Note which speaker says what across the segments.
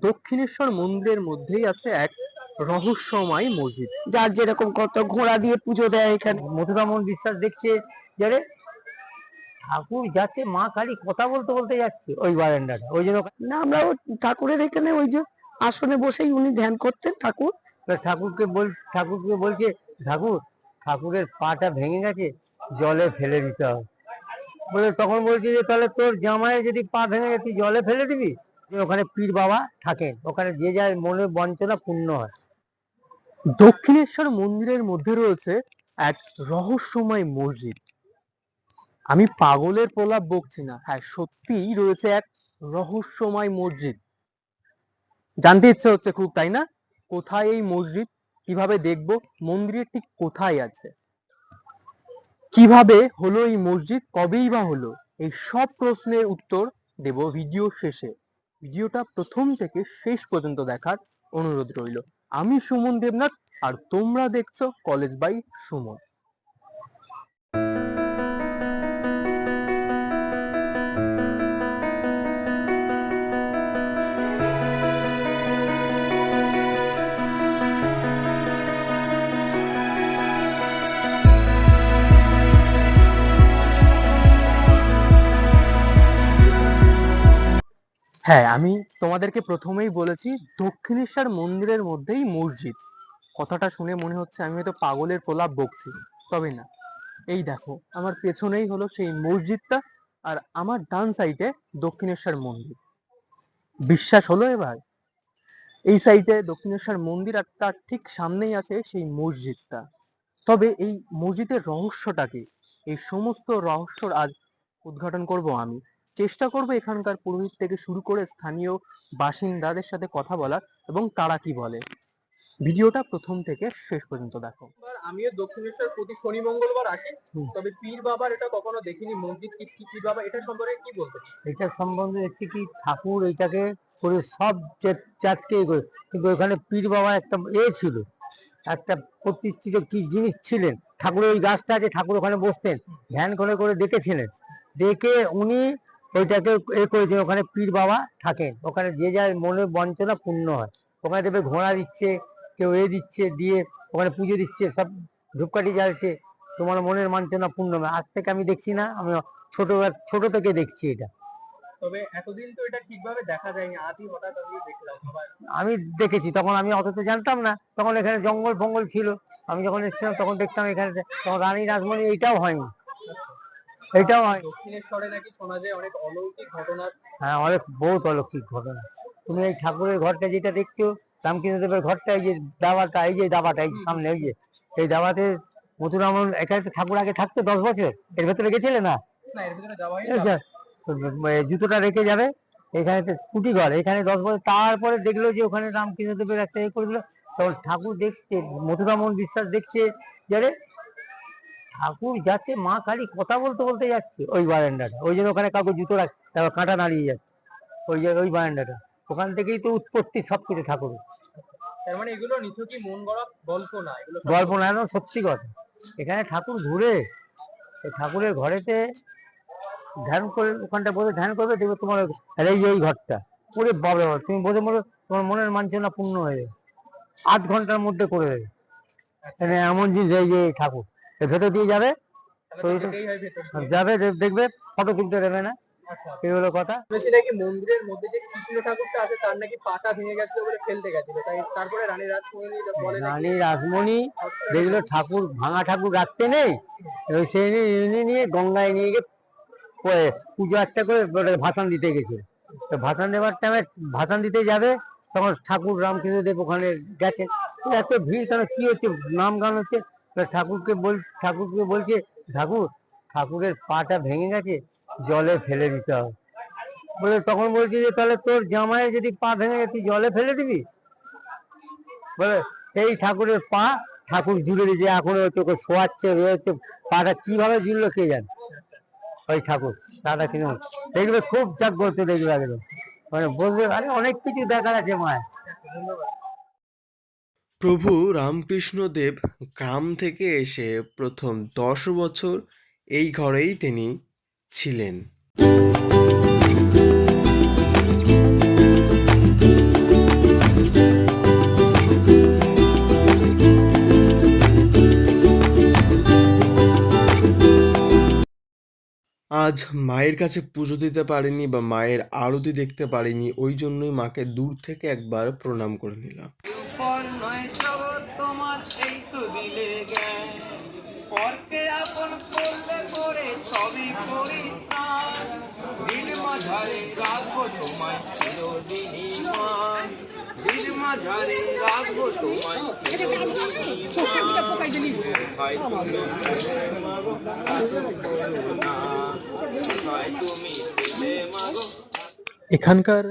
Speaker 1: দক্ষিণেশ্বর মন্দিরের মধ্যেই আছে এক রহস্যময় মসজিদ।
Speaker 2: যার যেরকম কত ঘোড়া দিয়ে পুজো দেয় এখানে।
Speaker 3: মথুরামন বিশ্বাস দেখছে যারে ঠাকুর যাচ্ছে, মা কালী কথা বলতে বলতে যাচ্ছে ওই বারান্দাটা, ওই জন্য
Speaker 2: না, আমরাও ঠাকুরের এখানে ওই যে আসনে বসেই উনি ধ্যান করতেন ঠাকুর।
Speaker 3: ঠাকুরকে বলছে, ঠাকুর ঠাকুরের পাটা ভেঙে গেছে, জলে ফেলে দিতে হবে বলে। তখন বলছে যে তাহলে তোর জামাইয়ের যদি পা ভেঙে গেছে জলে ফেলে দিবি? ওখানে পীর বাবা থাকেন, ওখানে যে যায় মনের বঞ্চনা পূর্ণ হয়।
Speaker 1: দক্ষিণেশ্বর মন্দিরের মধ্যে রয়েছে এক রহস্যময় মসজিদ। আমি পাগলের প্রলাপ বকছি না, হ্যাঁ সত্যিই রয়েছে এক রহস্যময় মসজিদ। জানতে ইচ্ছে হচ্ছে খুব, তাই না? কোথায় এই মসজিদ, কিভাবে দেখব, মন্দিরের ঠিক কোথায় আছে, কিভাবে হলো এই মসজিদ, কবেই বা হলো, এই সব প্রশ্নের উত্তর দেব ভিডিও শেষে। ভিডিওটা প্রথম থেকে শেষ পর্যন্ত দেখার অনুরোধ রইল। আমি সুমন দেবনাথ, আর তোমরা দেখছো কলেজ বাই সুমন। হ্যাঁ, আমি তোমাদেরকে প্রথমেই বলেছি দক্ষিণেশ্বর মন্দিরের মধ্যেই মসজিদ। কথাটা শুনে মনে হচ্ছে আমি হয়তো পাগলের প্রলাপ বকছি, তবে না। এই দেখো, আমার পেছনেই হলো সেই মসজিদটা, আর আমার ডান সাইডে দক্ষিণেশ্বর মন্দির। বিশ্বাস হলো এবার? এই সাইডে দক্ষিণেশ্বর মন্দির আর তার ঠিক সামনেই আছে সেই মসজিদটা। তবে এই মসজিদের রহস্যটা কি, এই সমস্ত রহস্যর আজ উদ্ঘাটন করব আমি। চেষ্টা করব এখানকার পুরোহিত থেকে শুরু করে স্থানীয় বাসিন্দাদের সাথে কথা বলার, এবং তারা কি বলে। ভিডিওটা প্রথম থেকে শেষ পর্যন্ত দেখো। আমিও দক্ষিণেশ্বর প্রতি শনি মঙ্গলবার আসি, তবে পীর বাবার এটা কখনো দেখিনি। মসজিদ কি পীর বাবা, এটা সম্পর্কে কি বলতে?
Speaker 3: এটা সম্বন্ধে দেখছি কি ঠাকুর এইটাকে করে সব চারটে করে, কিন্তু ওখানে পীর বাবা একটা ছিল, একটা প্রতিষ্ঠিত কি জিনিস ছিলেন। ঠাকুরের ওই গাছটা আছে, ঠাকুর ওখানে বসতেন, ধ্যান করে করে দেখেছিলেন, দেখে উনি ওইটাকে করেছেন। ওখানে পীর বাবা থাকেন, ওখানে যে যায় মনের বঞ্চনা পূর্ণ হয়। ওখানে দেখবে ঘোড়া দিচ্ছে, কেউ দিচ্ছে, দিয়ে ওখানে পুজো দিচ্ছে, সব ধূপকাঠি জ্বালছে, তোমার মনের বাঞ্ছনা পূর্ণ হবে। আজ থেকে আমি দেখছি না, আমি ছোট থেকে দেখছি এটা।
Speaker 1: তবে এতদিন তো এটা ঠিকভাবে দেখা যায়নি, আজই হঠাৎ আমি দেখলাম।
Speaker 3: আমি দেখেছি, তখন আমি অত তো জানতাম না, তখন এখানে জঙ্গল ফঙ্গল ছিল। আমি যখন এসেছিলাম তখন দেখতাম এখানে, তখন রানী রাসমণি এইটাও হয়নি, এইটাও হয়।
Speaker 1: দক্ষিণেশ্বরে নাকি শোনা যায় অনেক অলৌকিক ঘটনা।
Speaker 3: হ্যাঁ, অনেক বহুত অলৌকিক ঘটনা। তুমি এই ঠাকুরের ঘরটা যেটা দেখছো, রামকৃষ্ণদেবের ঘরটা, এই যে দাবাটা, এই যে দাবাটা, এই সামনে ওই যে এই দাবাতে মথুরামন, এখানে তো ঠাকুর আগে থাকতো 10 বছর। এর ভেতরে গেছিলে না? জুতোটা রেখে যাবে, এখানে কুটি ঘর, এখানে 10 বছর। তারপরে দেখলো যে ওখানে রামকৃষ্ণদেবের একটা করে দিল, তখন ঠাকুর দেখছে, মথুরামন বিশ্বাস দেখছে যারে ঠাকুর যাচ্ছে, মা কালী কথা বলতে বলতে যাচ্ছে ওই বারান্দাটা, ওই জন্য ওখানে কাউকে জুতো রাখ, তারপর কাঁটা নাড়িয়ে যাচ্ছে ওই যে ওই বারান্দাটা। ওখান থেকেই তো উৎপত্তি সবকিছু ঠাকুরের।
Speaker 1: তার মানে এগুলো নিছকই মন গড়া গল্প না, এগুলো
Speaker 3: গল্প না, সত্যি কথা। এখানে ঠাকুর ঘুরে, ঠাকুরের ঘরেতে ধ্যান করে, ওখানটা বসে ধ্যান করবে, দেখবে তোমার এই যে এই ঘরটা পুরো বাবা, তুমি বসে বলো তোমার মনের বাঞ্ছনা পূর্ণ হয়ে যাবে, 8 ঘন্টার মধ্যে করে দেবে। এমন জিনিস এই যে ঠাকুর ভেতর দিয়ে যাবে, দেখবে ফটো তুলতে দেবে না, এই হলো কথা।
Speaker 1: বেশি নাকি মন্দিরের মধ্যে যে কৃষ্ণ ঠাকুরটা আছে তার নাকি পাটা ভেঙে গেছিল বলে ফেলতে গেছিল, তাই তারপরে রানী রাসমণি বলে,
Speaker 3: রানী রাসমণি দেখলো ঠাকুর, ভাঙা ঠাকুর রাখতে নেই, সেই নিয়ে গঙ্গায় নিয়ে গিয়ে পুজো আর্চা করে ভাসান দিতে গেছে। তো ভাসান দেওয়ার টাইমে, ভাসান দিতে যাবে, তখন ঠাকুর রামকৃষ্ণদেব ওখানে গেছেন। এত ভিড় কেন, কি হচ্ছে, নাম গান হচ্ছে। ঠাকুরকে বলছে, ঠাকুর ঠাকুরের পাটা ভেঙে গেছে, জলে ফেলে দিতে হবে বলে। তখন বলছে যে তাহলে তোর জামাইয়ের যদি পা ভেঙে গেছে জলে ফেলে দিবি? বলে সেই ঠাকুরের পা ঠাকুর জুড়ে দিয়েছে, এখন তোকে শোয়াচ্ছে, পাটা কিভাবে জুড়লো কে জানে। ওই ঠাকুর দাদা কিনে দেখবে খুব জাগ্রত, দেখবে একদম মানে বলবে, আরে অনেক কিছু দেখার আছে মায়ের।
Speaker 4: প্রভু রামকৃষ্ণদেব গ্রাম থেকে এসে প্রথম 10 বছর এই ঘরেই তিনি ছিলেন। আজ মায়ের কাছে পুজো দিতে পারিনি বা মায়ের আরতি দেখতে পারিনি, ওই জন্যই মাকে দূর থেকে একবার প্রণাম করে নিলাম।
Speaker 5: পর নয় জগৎ তোমার এই তো দিলে জ্ঞান, পরকে আপন করলে পরে সবই পরিত্রাণ, দিন মাঝারে রাখবো তোমায় চিরদিনই মান, দিন মাঝারে রাখবো তোমায় চিরদিনই মান। ভাই তুমি মাগো, ভাই তুমি দিলে মাগো।
Speaker 1: এখানকার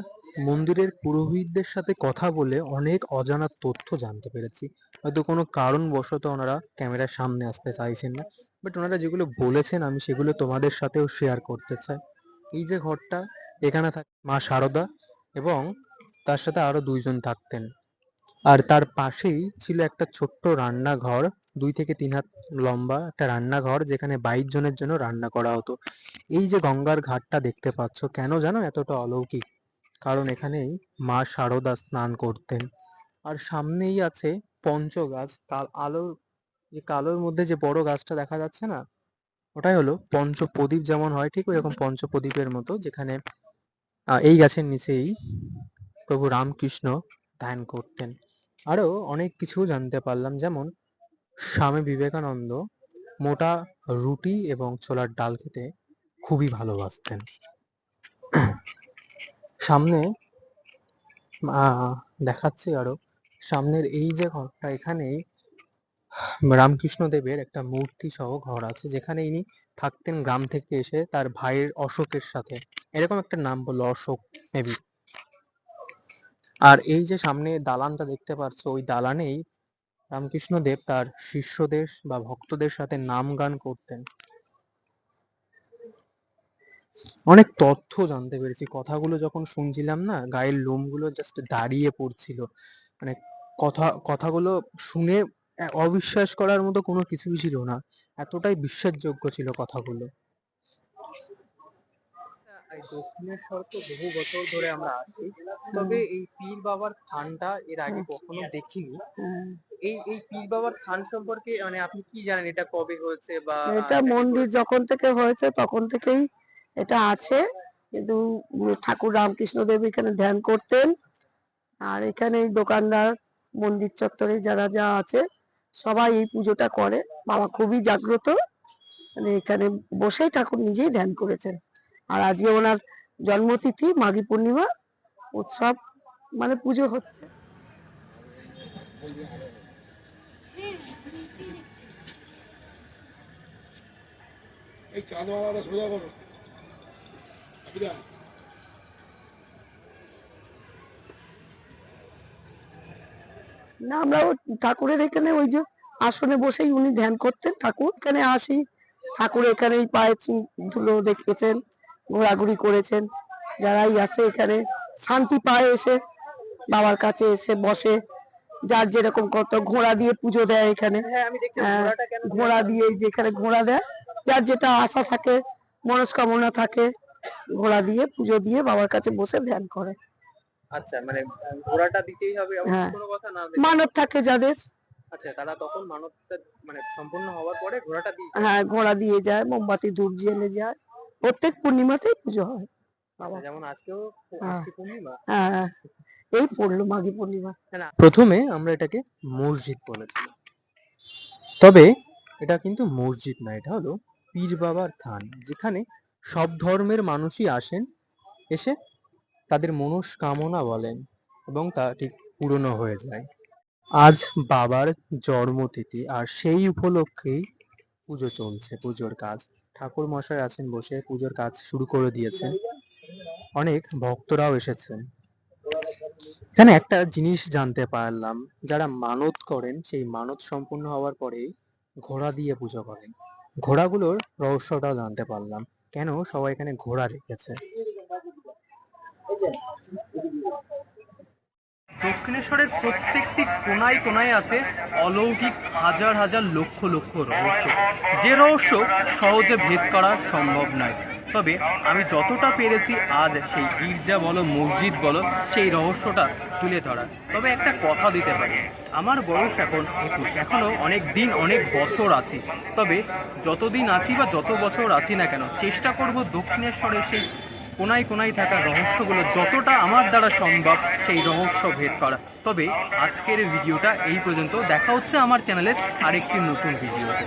Speaker 1: মন্দিরের পুরোহিতদের সাথে কথা বলে অনেক অজানা তথ্য জানতে পেরেছি। হয়তো কোনো কারণবশত ওনারা ক্যামেরার সামনে আসতে চাইছেন না, বাট ওনারা যেগুলো বলেছেন আমি সেগুলো তোমাদের সাথেও শেয়ার করতে চাই। এই যে ঘরটা, এখানে থাকে মা শারদা এবং তার সাথে আরো দুইজন থাকতেন। আর তার পাশেই ছিল একটা ছোট্ট রান্নাঘর, 2 থেকে 3 হাত লম্বা একটা রান্নাঘর, যেখানে 22 জনের জন্য রান্না করা হতো। এই যে গঙ্গার ঘাটটা দেখতে পাচ্ছ, কেন জানো এতটা অলৌকিক? কারণ এখানেই মা শারদা স্নান করতেন। আর সামনেই আছে পঞ্চগাছ, আলোর যে কালোর মধ্যে যে বড় গাছটা দেখা যাচ্ছে না, ওটাই হলো পঞ্চপ্রদীপ। যেমন হয় ঠিক ওইরকম পঞ্চপ্রদীপের মতো, যেখানে এই গাছের নিচেই প্রভু রামকৃষ্ণ ধ্যান করতেন। আরো অনেক কিছু জানতে পারলাম, যেমন স্বামী বিবেকানন্দ মোটা রুটি এবং ছোলার ডাল খেতে খুবই ভালোবাসতেন। সামনে দেখাচ্ছি আরো, সামনের এই যে ঘরটা, এখানেই রামকৃষ্ণ দেবের একটা মূর্তি সহ ঘর আছে, যেখানে ইনি থাকতেন গ্রাম থেকে এসে তার ভাইয়ের অশোকের সাথে। এরকম একটা নাম বললো, অশোক মেবি। আর এই যে সামনে দালানটা দেখতে পাচ্ছ, ওই দালানেই রামকৃষ্ণ দেব তার শিষ্যদের বা ভক্তদের সাথে নাম গান করতেন। অনেক তথ্য জানতে পেরেছি, কথাগুলো যখন শুনছিলাম না, গায়ের লোমগুলো জাস্ট দাঁড়িয়ে পড়ছিল। মানে কথাগুলো শুনে অবিশ্বাস করার মতো কোনো কিছুই ছিল না, এতটাই বিশ্বাসযোগ্য ছিল কথাগুলো। এই দক্ষিণেশ্বর তো বহু বছর ধরে আমরা আসি, তবে এই পীর বাবার থানটা এর আগে কখনো দেখিনি। এই পীর বাবার থান সম্পর্কে মানে আপনি কি জানেন, এটা কবে হয়েছে বা
Speaker 2: এটা
Speaker 1: এটা কি
Speaker 2: মন্দির
Speaker 1: করে?
Speaker 2: যখন থেকে হয়েছে তখন থেকেই এটা আছে, কিন্তু ঠাকুর রামকৃষ্ণ দেব এখানে ধ্যান করতেন। আর এখানে এই দোকানদার, মন্দির চত্বরে যারা যা আছে সবাই এই পুজোটা করে। বাবা খুবই জাগ্রত, মানে এখানে বসেই ঠাকুর নিজেই ধ্যান করেছেন। আর আজকে ওনার জন্মতিথি, মাঘী পূর্ণিমা উৎসব, মানে পুজো হচ্ছে।
Speaker 6: এই চাঁদওয়ালাটা সোজা করো
Speaker 2: না, আমরা ঠাকুরের এখানে ওই যে আসনে বসেই উনি ধ্যান করতেন। ঠাকুর এখানে আসি, ঠাকুর এখানেই পায়ে ধুলো দেখেছেন, ঘোরাঘুরি করেছেন। যারাই আসে এখানে শান্তি পায়, এসে বাবার কাছে এসে বসে। যার যেরকম কত ঘোড়া দিয়ে পুজো দেয় এখানে।
Speaker 1: হ্যাঁ, আমি দেখছি
Speaker 2: হ্যাঁ,
Speaker 1: ঘোড়াটা কেন
Speaker 2: ঘোড়া দিয়ে যেখানে ঘোড়া দেয়, যার যেটা আশা থাকে, মনস্কামনা থাকে, ঘোড়া দিয়ে পুজো দিয়ে বাবার কাছে বসে ধ্যান করে।
Speaker 1: আচ্ছা, মানে ঘোড়াটা দিতেই হবে এমন
Speaker 2: হ্যাঁ,
Speaker 1: কোনো কথা না?
Speaker 2: মানত থাকে যাদের,
Speaker 1: আচ্ছা, তারা তখন মানবটা মানে সম্পূর্ণ হওয়ার পরে ঘোড়াটা দিয়ে যায়।
Speaker 2: হ্যাঁ ঘোড়া দিয়ে যায়, মোমবাতি ধূপ জেলে যায়। প্রত্যেক পূর্ণিমাতেই পুজো হয়
Speaker 1: আচ্ছা,
Speaker 2: বাবা।
Speaker 1: যেমন আজকেও
Speaker 2: হ্যাঁ,
Speaker 1: আজকে পূর্ণিমা।
Speaker 2: হ্যাঁ, এই পড়লো মাঘী পূর্ণিমা।
Speaker 1: না, প্রথমে আমরা এটাকে মসজিদ বলেছিলাম, তবে এটা কিন্তু মসজিদ না, এটা হলো পীর বাবার থান, যেখানে সব ধর্মের মানুষই আসেন, এসে তাদের মনস্কামনা বলেন এবং তা ঠিক পূরণ হয়ে যায়। আজ বাবার জন্মতিথি, আর সেই উপলক্ষেই পুজো চলছে, পুজোর কাজ। ঠাকুর মশাই আছেন বসে, পুজোর কাজ শুরু করে দিয়েছেন, অনেক ভক্তরাও এসেছেন। এখানে একটা জিনিস জানতে পারলাম, যারা মানত করেন সেই মানত সম্পূর্ণ হওয়ার পরেই ঘোড়া দিয়ে পুজো করেন। ঘোড়াগুলোর রহস্যটাও জানতে পারলাম, কেন সবাই এখানে ঘোড়া রেখেছে। দক্ষিণেশ্বরের প্রত্যেকটি কোনায় কোনায় আছে অলৌকিক হাজার হাজার লক্ষ লক্ষ রহস্য, যে রহস্য সহজে ভেদ করা সম্ভব নয়। তবে আমি যতটা পেরেছি আজ সেই গির্জা বলো মসজিদ বলো সেই রহস্যটা তুলে ধরা। তবে একটা কথা দিতে পারি, আমার বয়স এখন 21, এখনও অনেক দিন অনেক বছর আছি। তবে যতদিন আছি বা যত বছর আছি না কেন, চেষ্টা করব দক্ষিণেশ্বরের সেই কোনায় কোনায় থাকা রহস্যগুলো যতটা আমার দ্বারা সম্ভব সেই রহস্য ভেদ করা। তবে আজকের ভিডিওটা এই পর্যন্ত, দেখা হচ্ছে আমার চ্যানেলের আরেকটি নতুন ভিডিওতে।